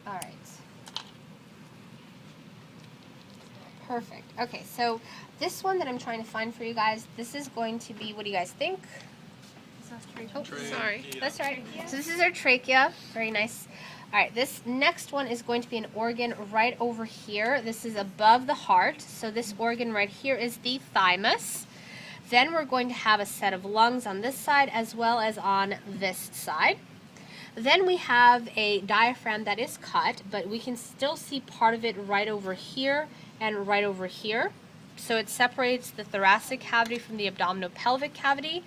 All right. Perfect. Okay, so this one that I'm trying to find for you guys, this is going to be, what do you guys think? Oh, sorry. That's right. So this is our trachea. Very nice. All right, this next one is going to be an organ right over here. This is above the heart. So this organ right here is the thymus. Then we're going to have a set of lungs on this side as well as on this side. Then we have a diaphragm that is cut, but we can still see part of it right over here and right over here. So it separates the thoracic cavity from the abdominopelvic cavity.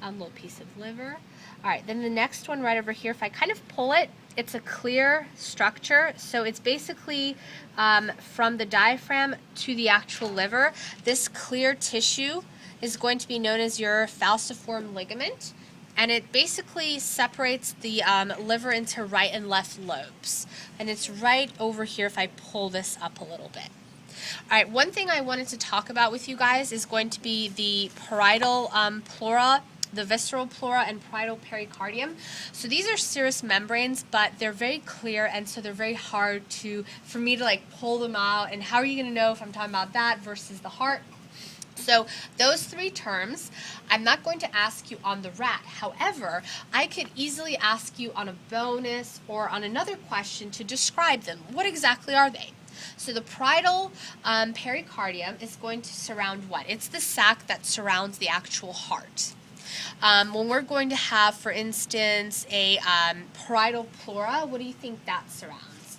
A little piece of liver. All right, then the next one right over here, if I kind of pull it, it's a clear structure. So it's basically from the diaphragm to the actual liver. This clear tissue is going to be known as your falciform ligament. And it basically separates the liver into right and left lobes. And it's right over here if I pull this up a little bit. All right, one thing I wanted to talk about with you guys is going to be the parietal pleura, the visceral pleura, and parietal pericardium. So these are serous membranes, but they're very clear, and so they're very hard for me to like pull them out. And how are you going to know if I'm talking about that versus the heart? So those three terms, I'm not going to ask you on the rat. However, I could easily ask you on a bonus or on another question to describe them. What exactly are they? So the parietal pericardium is going to surround what? It's the sac that surrounds the actual heart. When we're going to have, for instance, a parietal pleura, what do you think that surrounds?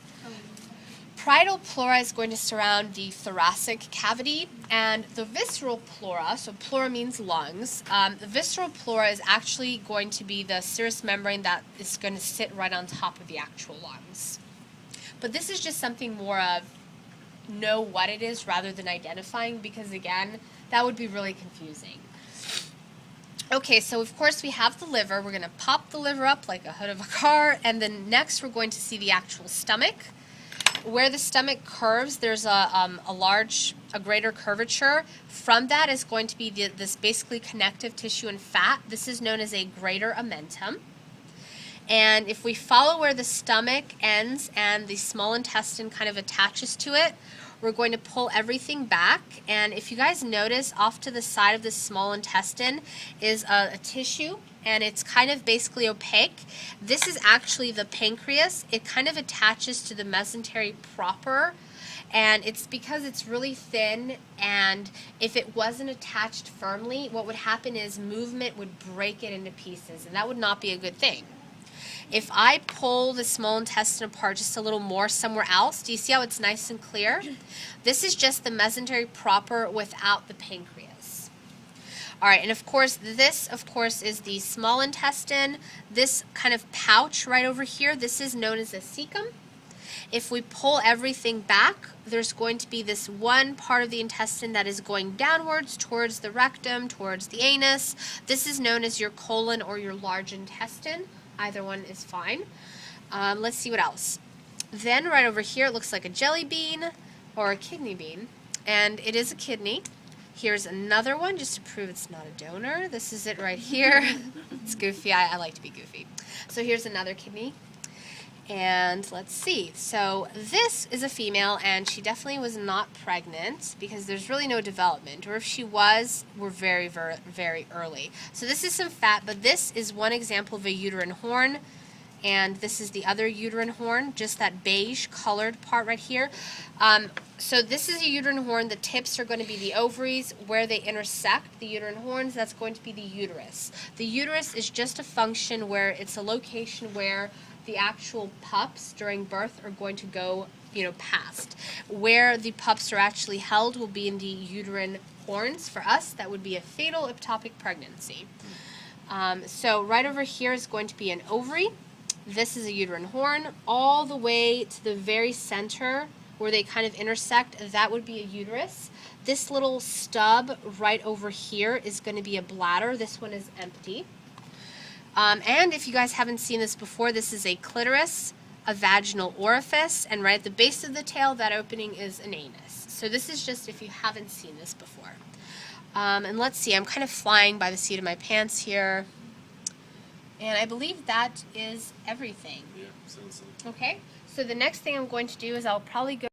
Parietal pleura is going to surround the thoracic cavity, and the visceral pleura, so pleura means lungs, the visceral pleura is actually going to be the serous membrane that is going to sit right on top of the actual lungs. But this is just something more of know what it is rather than identifying, because again, that would be really confusing. Okay, so of course we have the liver. We're going to pop the liver up like a hood of a car, and then next we're going to see the actual stomach. Where the stomach curves, there's a greater curvature. From that is going to be this basically connective tissue and fat. This is known as a greater omentum. And if we follow where the stomach ends and the small intestine kind of attaches to it, we're going to pull everything back. And if you guys notice, off to the side of the small intestine is a tissue, and it's kind of basically opaque. This is actually the pancreas. It kind of attaches to the mesentery proper, and it's because it's really thin, and if it wasn't attached firmly, what would happen is movement would break it into pieces, and that would not be a good thing. If I pull the small intestine apart just a little more somewhere else, do you see how it's nice and clear? This is just the mesentery proper without the pancreas. All right, and of course, this, is the small intestine. This kind of pouch right over here, this is known as a cecum. If we pull everything back, there's going to be this one part of the intestine that is going downwards towards the rectum, towards the anus. This is known as your colon or your large intestine. Either one is fine. Let's see what else. Then right over here, it looks like a jelly bean or a kidney bean, and it is a kidney. Here's another one, just to prove it's not a donor. This is it right here. It's goofy. I like to be goofy. So here's another kidney. And let's see. So this is a female, and she definitely was not pregnant because there's really no development. Or if she was, we're very, very, very early. So this is some fat, but this is one example of a uterine horn. And this is the other uterine horn, just that beige colored part right here. So this is a uterine horn. The tips are going to be the ovaries. Where they intersect the uterine horns, that's going to be the uterus. The uterus is just a function where it's a location where the actual pups during birth are going to go, past. Where the pups are actually held will be in the uterine horns. For us, that would be a fatal ectopic pregnancy. So right over here is going to be an ovary. This is a uterine horn. All the way to the very center where they kind of intersect, that would be a uterus. This little stub right over here is going to be a bladder. This one is empty. And if you guys haven't seen this before, this is a clitoris, a vaginal orifice, and right at the base of the tail, that opening is an anus. So this is just if you haven't seen this before. And let's see, I'm kind of flying by the seat of my pants here. And I believe that is everything. Yeah, sounds so. Okay, So the next thing I'm going to do is I'll probably go